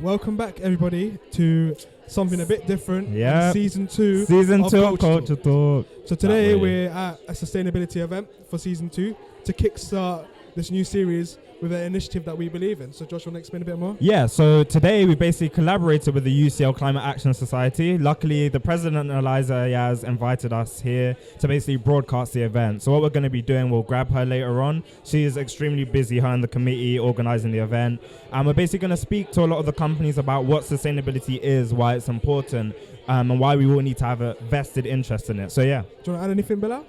Welcome back, everybody, to something a bit different. Yeah. Season 2. Season 2 of Culture CultrTalk. So today we're at a sustainability event for season 2 to kickstart this new series with an initiative that we believe in. So Josh, want to explain a bit more? Yeah, so today we basically collaborated with the UCL Climate Action Society. Luckily, the president, Aliza Ayaz, invited us here to basically broadcast the event. So what we're going to be doing, we'll grab her later on. She is extremely busy, her and the committee organizing the event. And we're basically going to speak to a lot of the companies about what sustainability is, why it's important, and why we all need to have a vested interest in it. So yeah. Do you want to add anything, Bella?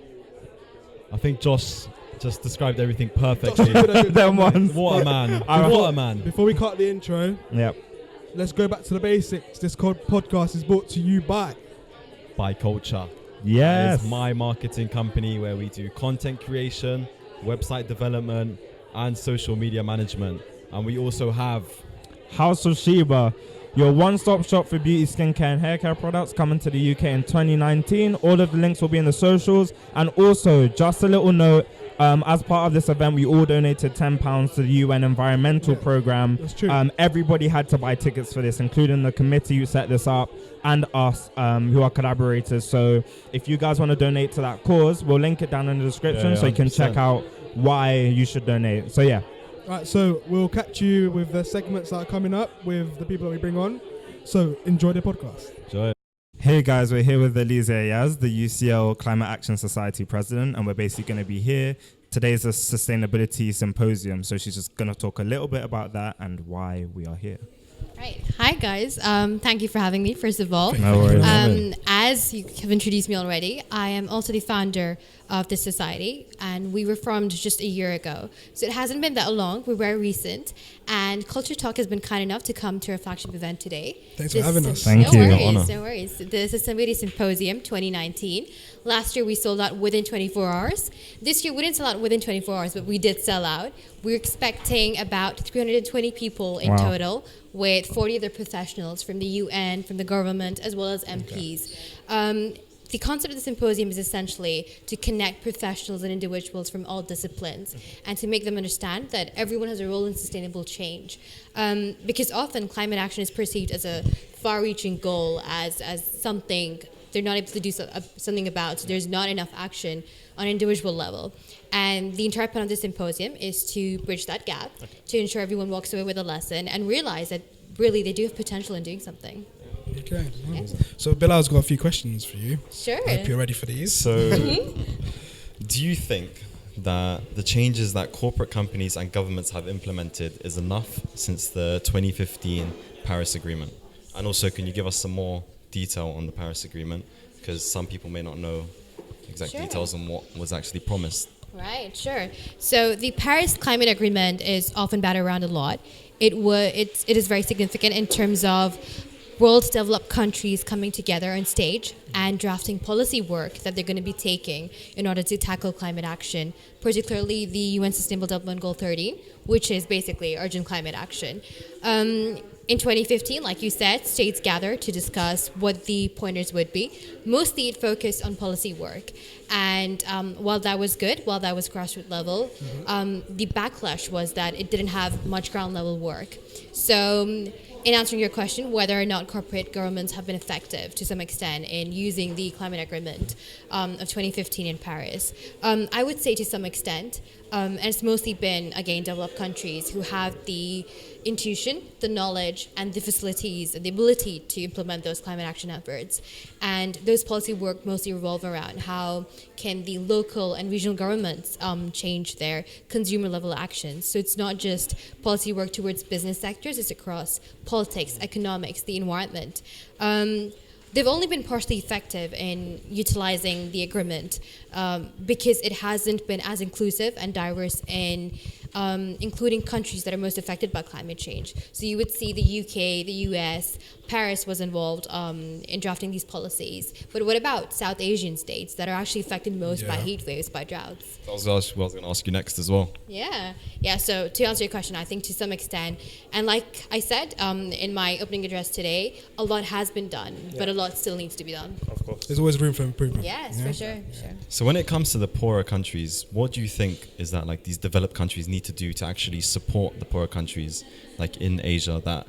I think Josh just described everything perfectly. Them ones. What a man. What a man. Before we cut the intro, let's go back to the basics. This podcast is brought to you by Culture. Yes. It's my marketing company where we do content creation, website development, and social media management. And we also have House of Sheba, your one-stop shop for beauty, skincare, and hair care products, coming to the UK in 2019. All of the links will be in the socials. And also, just a little note, as part of this event, we all donated £10 to the UN Environmental Programme. That's true. Everybody had to buy tickets for this, including the committee who set this up and us, who are collaborators. So if you guys want to donate to that cause, we'll link it down in the description so you can check out why you should donate. So yeah. Right, so we'll catch you with the segments that are coming up with the people that we bring on. So enjoy the podcast. Enjoy. Hey guys, we're here with Aliza Ayaz, the UCL Climate Action Society president, and we're basically going to be here. Today's a Sustainability Symposium, so she's just going to talk a little bit about that and why we are here. Right. Hi guys. Thank you for having me, first of all. No worries. As you have introduced me already, I am also the founder of this society, and we were formed just a year ago. So it hasn't been that long. We're very recent, and CultrTalk has been kind enough to come to our flagship event today. Thanks for having us. Thank you. No worries. The Sustainability Symposium 2019. Last year we sold out within 24 hours. This year we didn't sell out within 24 hours, but we did sell out. We're expecting about 320 people in total, with 40 other professionals from the UN, from the government, as well as MPs. The concept of the symposium is essentially to connect professionals and individuals from all disciplines and to make them understand that everyone has a role in sustainable change. Because often climate action is perceived as a far-reaching goal, as something they're not able to do something about. So there's not enough action on an individual level. And the entire point of this symposium is to bridge that gap, to ensure everyone walks away with a lesson and realize that really they do have potential in doing something. Okay. Nice. So Bilal's got a few questions for you. Sure. I hope you're ready for these. So do you think that the changes that corporate companies and governments have implemented is enough since the 2015 Paris Agreement? And also, can you give us some more detail on the Paris Agreement? Because some people may not know exact details on what was actually promised. Right, sure. So the Paris Climate Agreement is often batted around a lot. It is very significant in terms of world developed countries coming together on stage and drafting policy work that they're going to be taking in order to tackle climate action, particularly the UN Sustainable Development Goal 13, which is basically urgent climate action. In 2015, like you said, states gathered to discuss what the pointers would be. Mostly it focused on policy work. And while that was good, while that was grassroots level, the backlash was that it didn't have much ground level work. So in answering your question, whether or not corporate governments have been effective to some extent in using the climate agreement of 2015 in Paris, I would say to some extent, and it's mostly been, again, developed countries who have the intuition, the knowledge, and the facilities and the ability to implement those climate action efforts. And those policy work mostly revolve around how can the local and regional governments change their consumer level actions. So it's not just policy work towards business sectors, it's across politics, economics, the environment. They've only been partially effective in utilizing the agreement because it hasn't been as inclusive and diverse in including countries that are most affected by climate change. So you would see the UK, the US, Paris was involved in drafting these policies. But what about South Asian states that are actually affected most by heat waves, by droughts? I was going to ask you next as well. Yeah. So to answer your question, I think to some extent, and like I said in my opening address today, a lot has been done, but a lot still needs to be done. Of course. There's always room for improvement. Yes, for sure. So when it comes to the poorer countries, what do you think is that like these developed countries need to do to actually support the poorer countries like in Asia that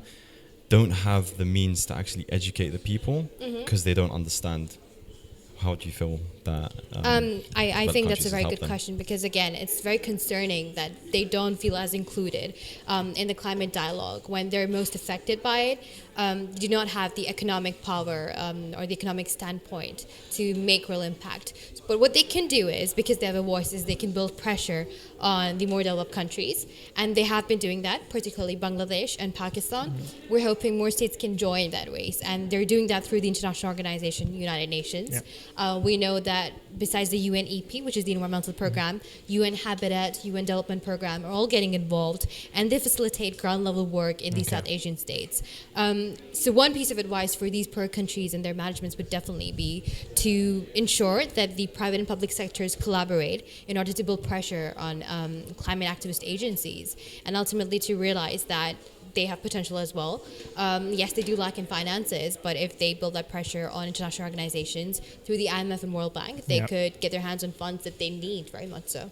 don't have the means to actually educate the people because they don't understand. How do you feel that? I think that's a very good them? question, because again, it's very concerning that they don't feel as included in the climate dialogue when they're most affected by it. Do not have the economic power or the economic standpoint to make real impact. But what they can do is, because they have a voice, is they can build pressure on the more developed countries, and they have been doing that, particularly Bangladesh and Pakistan. We're hoping more states can join that race, and they're doing that through the international organization United Nations. We know that besides the UNEP, which is the environmental program, UN Habitat, UN Development Program are all getting involved, and they facilitate ground level work in these South Asian states. So one piece of advice for these poor countries and their managements would definitely be to ensure that the private and public sectors collaborate in order to build pressure on climate activist agencies, and ultimately to realize that they have potential as well. Yes, they do lack in finances, but if they build that pressure on international organizations through the IMF and World Bank, they could get their hands on funds that they need, very much so.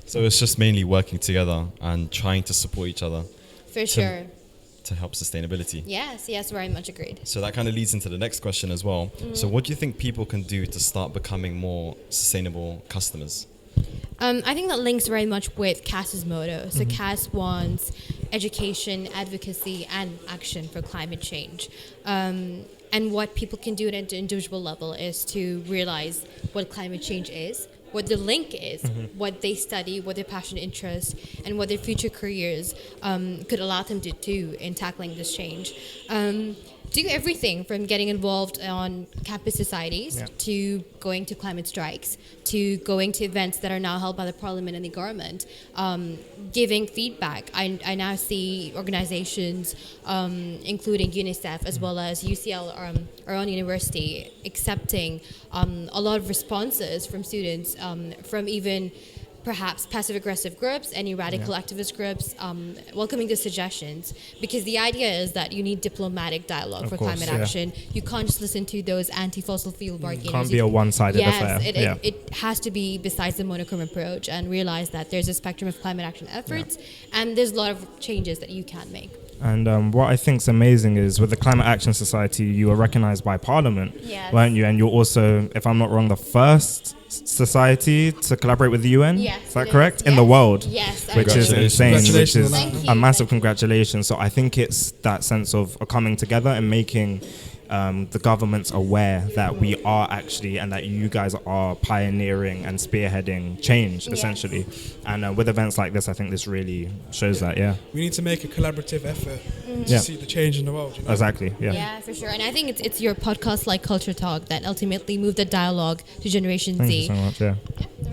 So it's just mainly working together and trying to support each other. For sure. To help sustainability. Yes, very much agreed. So that kind of leads into the next question as well. So what do you think people can do to start becoming more sustainable customers? I think that links very much with CAS's motto. So CAS wants education, advocacy, and action for climate change. And what people can do at an individual level is to realize what climate change is, what the link is, what they study, what their passion interests, and what their future careers could allow them to do in tackling this change. Do everything from getting involved on campus societies to going to climate strikes to going to events that are now held by the parliament and the government, giving feedback. I now see organizations, including UNICEF as well as UCL, our own university, accepting a lot of responses from students, from even perhaps passive-aggressive groups, any radical activist groups, welcoming the suggestions, because the idea is that you need diplomatic dialogue for climate action. You can't just listen to those anti-fossil fuel bargainers. Can't be a one-sided affair. It has to be besides the monochrome approach, and realize that there's a spectrum of climate action efforts, and there's a lot of changes that you can make. And what I think is amazing is with the Climate Action Society, you were recognized by Parliament, weren't you? And you're also, if I'm not wrong, the first society to collaborate with the UN. Yes, is that correct? In the world, which is insane. Which is a massive congratulations. So I think it's that sense of coming together and making the governments aware that we are actually, and that you guys are pioneering and spearheading change, essentially. And with events like this, I think this really shows that, We need to make a collaborative effort to see the change in the world. You know? Exactly, Yeah, for sure. And I think it's your podcast like CultrTalk that ultimately moved the dialogue to Generation Thank Z. you so much,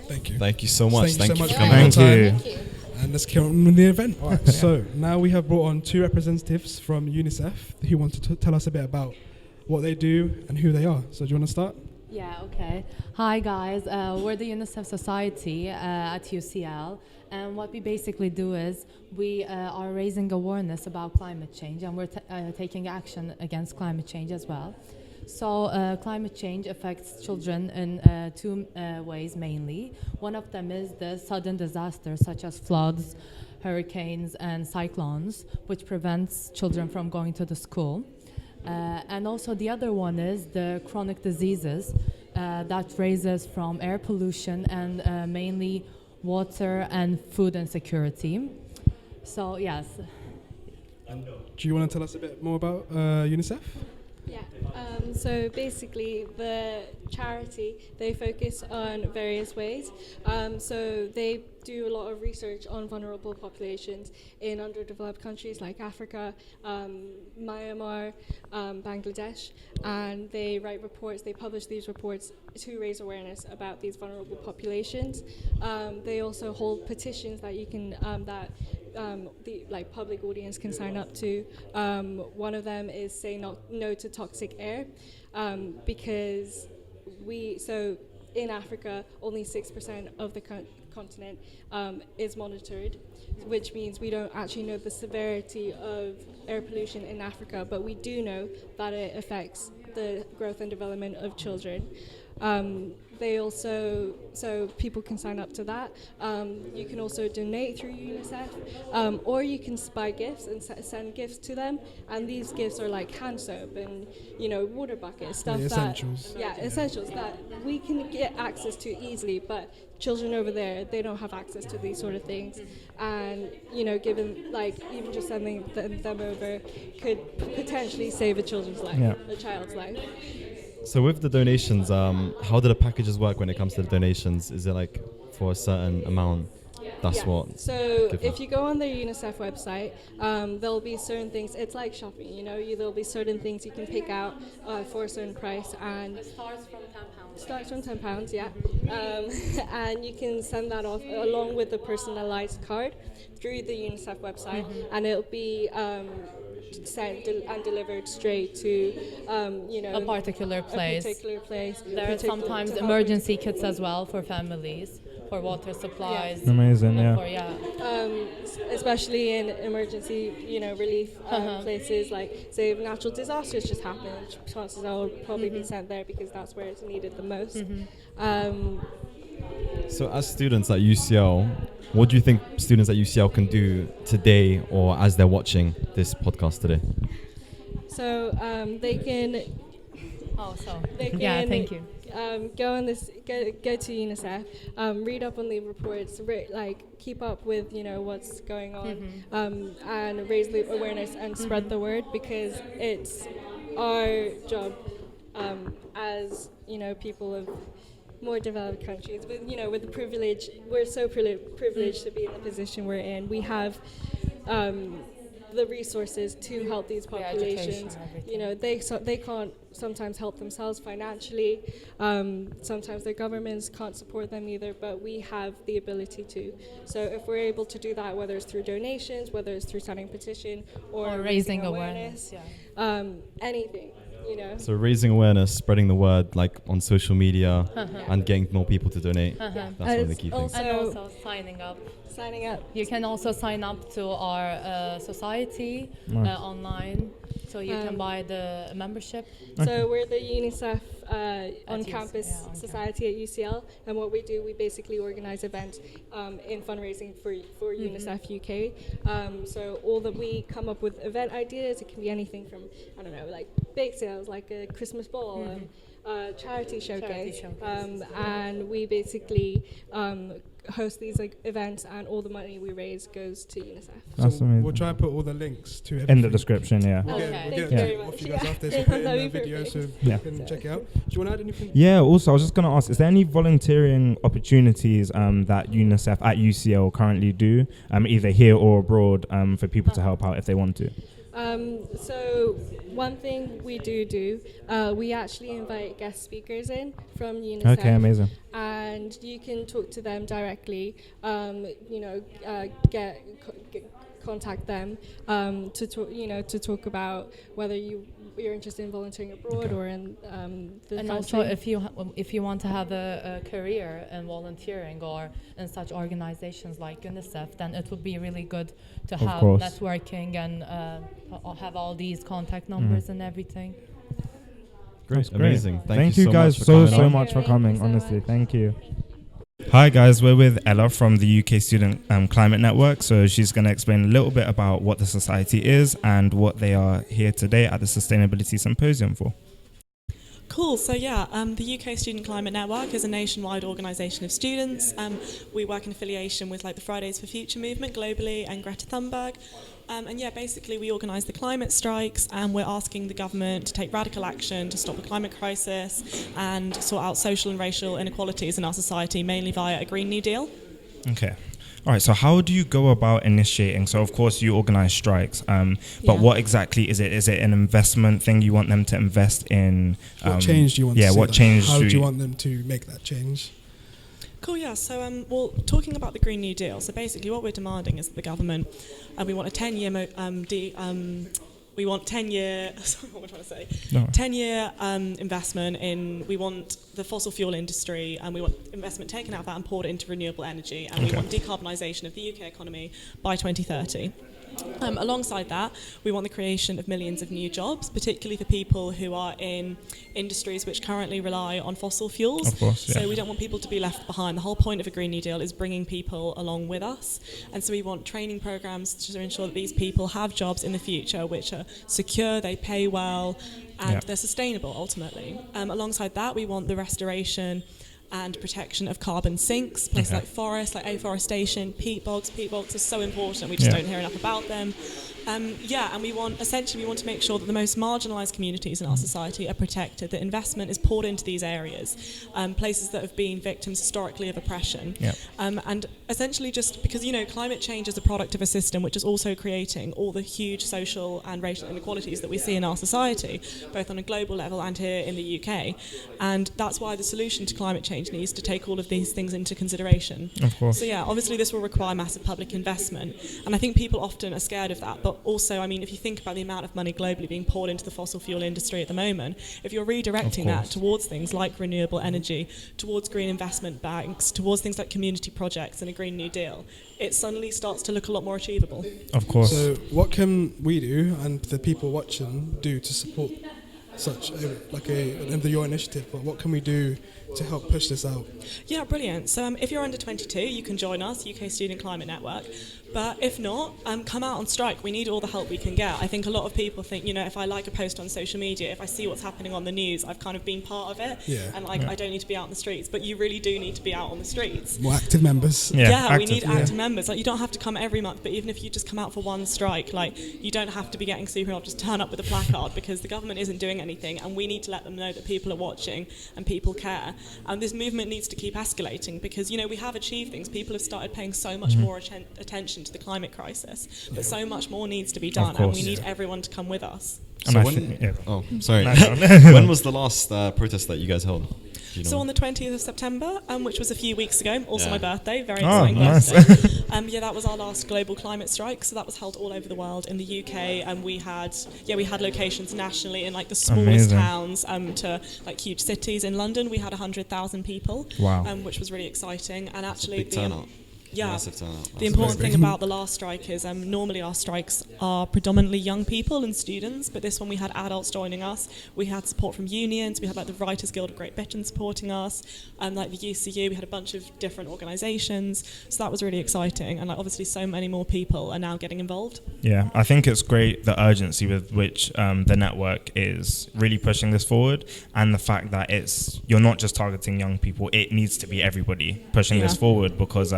Thank you. Thank you so much. Thank you for so coming. much. Thank you. And let's get on with the event. All right, so now we have brought on two representatives from UNICEF who want to tell us a bit about what they do and who they are. So do you want to start? Yeah, okay. Hi guys, we're the UNICEF Society at UCL, and what we basically do is we are raising awareness about climate change, and we're taking action against climate change as well. So climate change affects children in two ways mainly. One of them is the sudden disasters such as floods, hurricanes and cyclones, which prevents children from going to the school. And also the other one is the chronic diseases that raises from air pollution and mainly water and food insecurity. So yes. And do you want to tell us a bit more about UNICEF? Yeah, so basically the charity, they focus on various ways. So they do a lot of research on vulnerable populations in underdeveloped countries like Africa, Myanmar, Bangladesh, and they write reports, they publish these reports to raise awareness about these vulnerable populations. They also hold petitions that you can, the public audience can sign up to. One of them is say no to toxic air, because in Africa, only 6% of the continent is monitored, which means we don't actually know the severity of air pollution in Africa, but we do know that it affects the growth and development of children. They also, so people can sign up to that. You can also donate through UNICEF, or you can buy gifts and send gifts to them. And these gifts are like hand soap and, water buckets, stuff essentials. Essentials that we can get access to easily, but children over there, they don't have access to these sort of things. And, given, even just sending them over could potentially save a child's life, a child's life. So with the donations, how do the packages work when it comes to the donations? Is it like for a certain amount? That's what. So if you go on the UNICEF website, there'll be certain things. It's like shopping, there'll be certain things you can pick out for a certain price, and It starts from £10. starts from £10, yeah. And you can send that off along with a personalized card through the UNICEF website, and it'll be sent and delivered straight to a particular place. There are sometimes emergency kits as well for families, for water supplies. Amazing, Especially in emergency, relief places, like say if natural disasters just happened, chances are will probably be sent there because that's where it's needed the most. So as students at UCL, what do you think students at UCL can do today or as they're watching this podcast today? So they can. They can, thank you. Go on this. Go to UNICEF. Read up on the reports. Keep up with what's going on, and raise the awareness and spread the word, because it's our job as people of more developed countries with the privilege. We're so privileged to be in the position we're in. We have the resources to help these populations. They can't sometimes help themselves financially. Sometimes their governments can't support them either, but we have the ability to. So if we're able to do that, whether it's through donations, whether it's through signing a petition, or raising awareness, anything. So raising awareness, spreading the word, like on social media, and getting more people to donate. That's one of the key things. And also signing up. You can also sign up to our society online, so you can buy the membership. So we're the UNICEF on-campus society at UCL, and what we do, we basically organize events in fundraising for UNICEF UK. So all that we come up with event ideas, it can be anything from, like bake sales, like a Christmas ball, charity showcase. And we basically host these events, and all the money we raise goes to UNICEF. That's amazing. We'll try and put all the links to everything in the description, We'll get it off you guys after this. We'll put it in the video so you can check it out. Do you want to add anything? Yeah, also I was just going to ask, is there any volunteering opportunities that UNICEF at UCL currently do, either here or abroad, for people to help out if they want to? So one thing we do, we actually invite guest speakers in from UNICEF. Okay, amazing. And you can talk to them directly, contact them to talk about whether you're interested in volunteering abroad or in the and country. Also, if you want to have a career in volunteering or in such organizations like UNICEF, then it would be really good to have networking and have all these contact numbers and everything. Great, amazing. Thank you guys so much for coming. Honestly, thank you. Hi guys, we're with Ella from the UK Student Climate Network. So she's going to explain a little bit about what the society is and what they are here today at the Sustainability Symposium for. Cool. So the UK Student Climate Network is a nationwide organisation of students. We work in affiliation with the Fridays for Future movement globally and Greta Thunberg. Basically we organise the climate strikes, and we're asking the government to take radical action to stop the climate crisis and sort out social and racial inequalities in our society, mainly via a Green New Deal. Okay. All right, so how do you go about initiating? So, of course, you organise strikes, but what exactly is it? Is it an investment thing you want them to invest in? What change do you want to see? What change how do you want them to make that change? Cool, yeah. So, talking about the Green New Deal, so basically what we're demanding is that the government, we want a 10-year we want 10-year. Sorry, what am I trying to say? No. 10-year investment in. We want the fossil fuel industry, and we want investment taken out of that and poured into renewable energy, and we want decarbonisation of the UK economy by 2030. Alongside that, we want the creation of millions of new jobs, particularly for people who are in industries which currently rely on fossil fuels. Of course, yeah. So we don't want people to be left behind. The whole point of a Green New Deal is bringing people along with us. And so we want training programs to ensure that these people have jobs in the future which are secure, they pay well, and they're sustainable ultimately. Alongside that, we want the restoration and protection of carbon sinks, places like forests, like afforestation, peat bogs. Peat bogs are so important, we just don't hear enough about them. And we want to make sure that the most marginalised communities in our society are protected, that investment is poured into these areas, places that have been victims historically of oppression. And essentially just because, climate change is a product of a system which is also creating all the huge social and racial inequalities that we see in our society, both on a global level and here in the UK. And that's why the solution to climate change needs to take all of these things into consideration. Of course. So obviously this will require massive public investment, and I think people often are scared of that, but also, if you think about the amount of money globally being poured into the fossil fuel industry at the moment, if you're redirecting that towards things like renewable energy, towards green investment banks, towards things like community projects and a Green New Deal, it suddenly starts to look a lot more achievable. Of course. So what can we do and the people watching do to support such your initiative? But what can we do to help push this out? Yeah, brilliant. So if you're under 22, you can join us, UK Student Climate Network. But if not, come out on strike. We need all the help we can get. I think a lot of people think, if I like a post on social media, if I see what's happening on the news, I've kind of been part of it. And I don't need to be out in the streets. But you really do need to be out on the streets. More active members. We need active members. You don't have to come every month, but even if you just come out for one strike, you don't have to be getting super involved. Just turn up with a placard, because the government isn't doing anything, and we need to let them know that people are watching and people care. And this movement needs to keep escalating, because we have achieved things. People have started paying so much more attention to the climate crisis, but so much more needs to be done, and we need everyone to come with us. So sorry. When was the last protest that you guys held? So on the 20th of September, which was a few weeks ago, also my birthday, very exciting nice. birthday. That was our last global climate strike. So that was held all over the world. In the UK, and we had locations nationally in the smallest towns to huge cities. In London, we had 100,000 people, which was really exciting. And actually, the important thing about the last strike is normally our strikes are predominantly young people and students, but this one we had adults joining us. We had support from unions. We had the Writers Guild of Great Britain supporting us, and the UCU. We had a bunch of different organisations, so that was really exciting. And obviously, so many more people are now getting involved. Yeah, I think it's great the urgency with which the network is really pushing this forward, and the fact that you're not just targeting young people. It needs to be everybody pushing this forward, because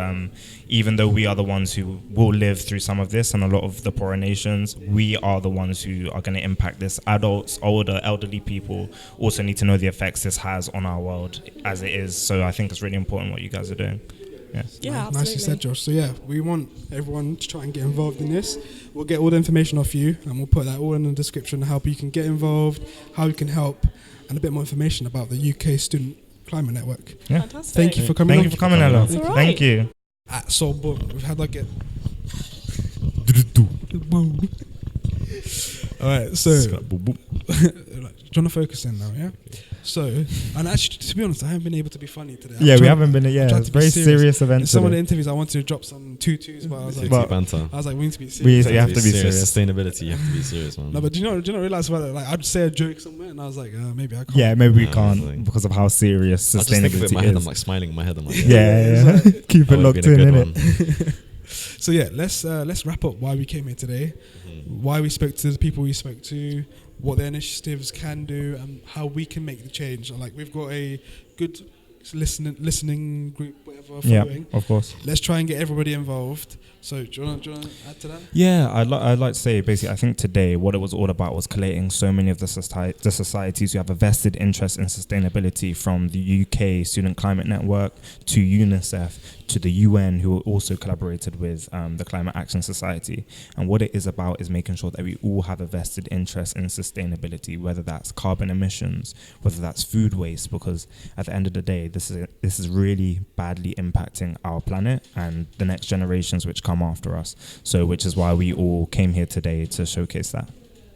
even though we are the ones who will live through some of this and a lot of the poorer nations, we are the ones who are going to impact this. Adults, older, elderly people also need to know the effects this has on our world as it is. So I think it's really important what you guys are doing. Yes. Yeah, nicely said, Josh. So we want everyone to try and get involved in this. We'll get all the information off you, and we'll put that all in the description, how you can get involved, how you can help, and a bit more information about the UK Student Climate Network. Yeah. Fantastic. Thank you for coming. Thank you for coming, Ella. Thank you. So boom, we've had all right, so do you want to focus in now, yeah? So, and actually, to be honest, I haven't been able to be funny today. We haven't been. It's very serious event. In some of the interviews, I wanted to drop some tutus, but I was like, we need to be serious. You have to be serious. Sustainability, you have to be serious, man. No, but do you not realize what? I'd say a joke somewhere, and I was like, maybe I can't. Yeah, maybe we can't because of how serious sustainability I just think of it in my head, is. I'm smiling in my head. I'm like, keep it locked in, innit? So let's wrap up why we came here today, why we spoke to the people we spoke to, what the initiatives can do, and how we can make the change. We've got a good listening group, whatever. Following. Of course. Let's try and get everybody involved. So do you want to add to that? Yeah, I'd like to say basically I think today what it was all about was collating so many of the societies who have a vested interest in sustainability, from the UK Student Climate Network to UNICEF to the UN, who also collaborated with the Climate Action Society. And what it is about is making sure that we all have a vested interest in sustainability, whether that's carbon emissions, whether that's food waste, because at the end of the day, this is really badly impacting our planet and the next generations which come after us. So which is why we all came here today to showcase that.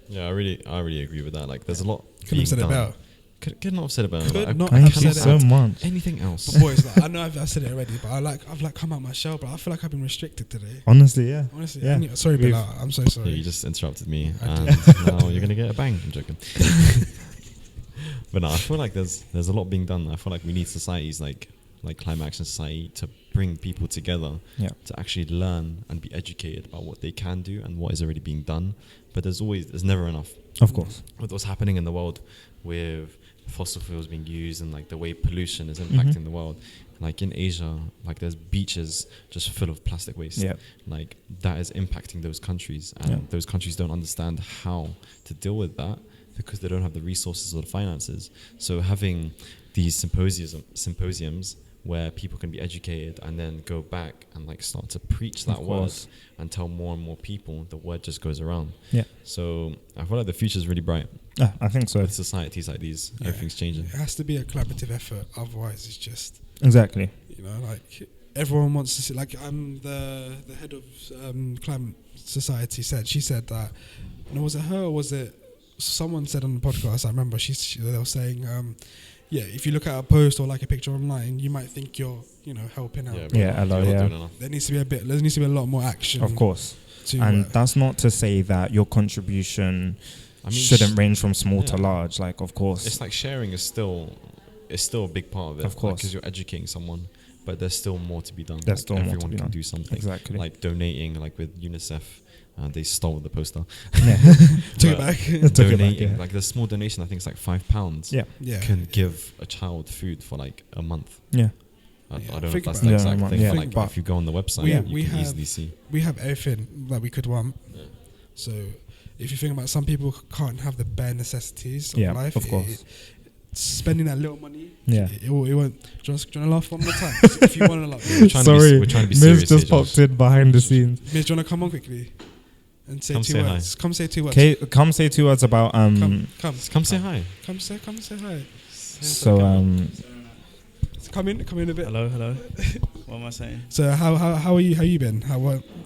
Yeah, I really agree with that. Like, there's a lot. Couldn't have said it being done. better. Could not have said it better. Could Like, not I have can't said Thank you it so add much. anything else. But boys, like, I know I've said it already, but I've like come out my shell, but I feel like I've been restricted today. Honestly, yeah. Honestly, Yeah. sorry, We've- Bilal. I'm so Yeah, sorry. you just interrupted me, I and did. now you're gonna get a bang. I'm joking. But no, I feel like there's a lot being done. I feel like we need societies like Climate Action Society to bring people together Yeah. to actually learn and be educated about what they can do and what is already being done. But there's never enough. Of course. With what's happening in the world with fossil fuels being used and like the way pollution is impacting the world. Like in Asia, like there's beaches just full of plastic waste. Yeah. Like that is impacting those countries, and those countries don't understand how to deal with that because they don't have the resources or the finances. So having these symposiums where people can be educated and then go back and like start to preach that word and tell more and more people, the word just goes around. Yeah. So I feel like the future is really bright. I think so. With societies like these, everything's changing. It has to be a collaborative effort, otherwise it's just, Exactly. you know, like everyone wants to see. Like the head of Climate Society she said that. No, was it her or was it someone said on the podcast? I remember they were saying, if you look at a post or like a picture online, you might think you're, helping out. There needs to be a lot more action. Of course. And that's not to say that your contribution shouldn't range from small to large. Like, of course, it's like sharing is still a big part of it. Of course, because you're educating someone, but there's still more to be done. There's still more to be everyone done. can do something. Exactly. Like donating, like with UNICEF. They stole the poster. Took it back. Donating, like the small donation, I think it's like £5. Yeah. Can give a child food for like a month. Yeah. I don't know if that's about the it. exact thing, Yeah. but like if you go on the website, we you can have- easily see. We have everything that we could want. Yeah. So if you think about, some people can't have the bare necessities of life. Of course. Spending that little money, Yeah. it won't. Do you want to laugh one more time? If you want to laugh, We're trying to be serious. Miz just popped in behind the scenes. Miz, do you want to come on quickly and say Come two say words? Come say 2 words. Okay, come say 2 words about Come say hi. Come say hi. So Come in a bit. Hello. What am I saying? So how are you? How you been?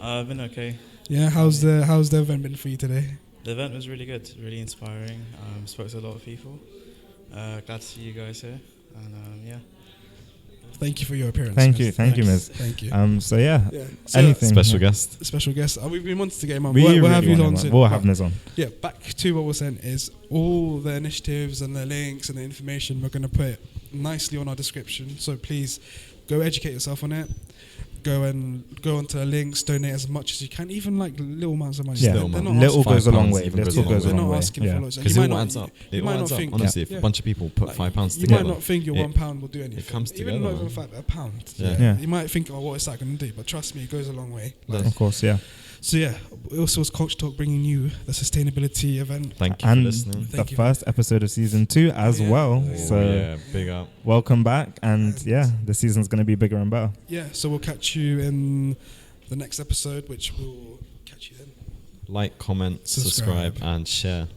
I've been okay. Yeah. How's the event been for you today? The event was really good, really inspiring. Spoke to a lot of people. Glad to see you guys here, and Thank you for your appearance. Thank Miz. you, Miz. Thank you. So yeah, So anything. Special guest. Special guest. We've been wanting to get him on. We We'll really have you want on him soon. We'll have Miz on. Yeah, back to what we're saying is all the initiatives and the links and the information we're going to put nicely on our description. So please go educate yourself on it. Go onto the links, donate as much as you can, even like little amounts of money. Yeah, They're not little asking- goes a long £5 way. even Little goes a long goes a way. They're long not way. asking Yeah. for loads. Because You it might all not- adds up. you It might all not adds up. think- Honestly, if yeah. a bunch of people put Like, £5 you together, might not think your £1 will do anything. comes Even together, not even man. a pound. Yeah. You might think, what is that going to do? But trust me, it goes a long way. Of course, yeah. So yeah, it also was CultrTalk bringing you the sustainability event. Thank you for And listening. the Thank you. first episode of season 2 as Yeah. well. Oh, So yeah, big up. welcome back, and the season's going to be bigger and better. Yeah, so we'll catch you in the next episode, which will catch you then. Like, comment, subscribe, and share.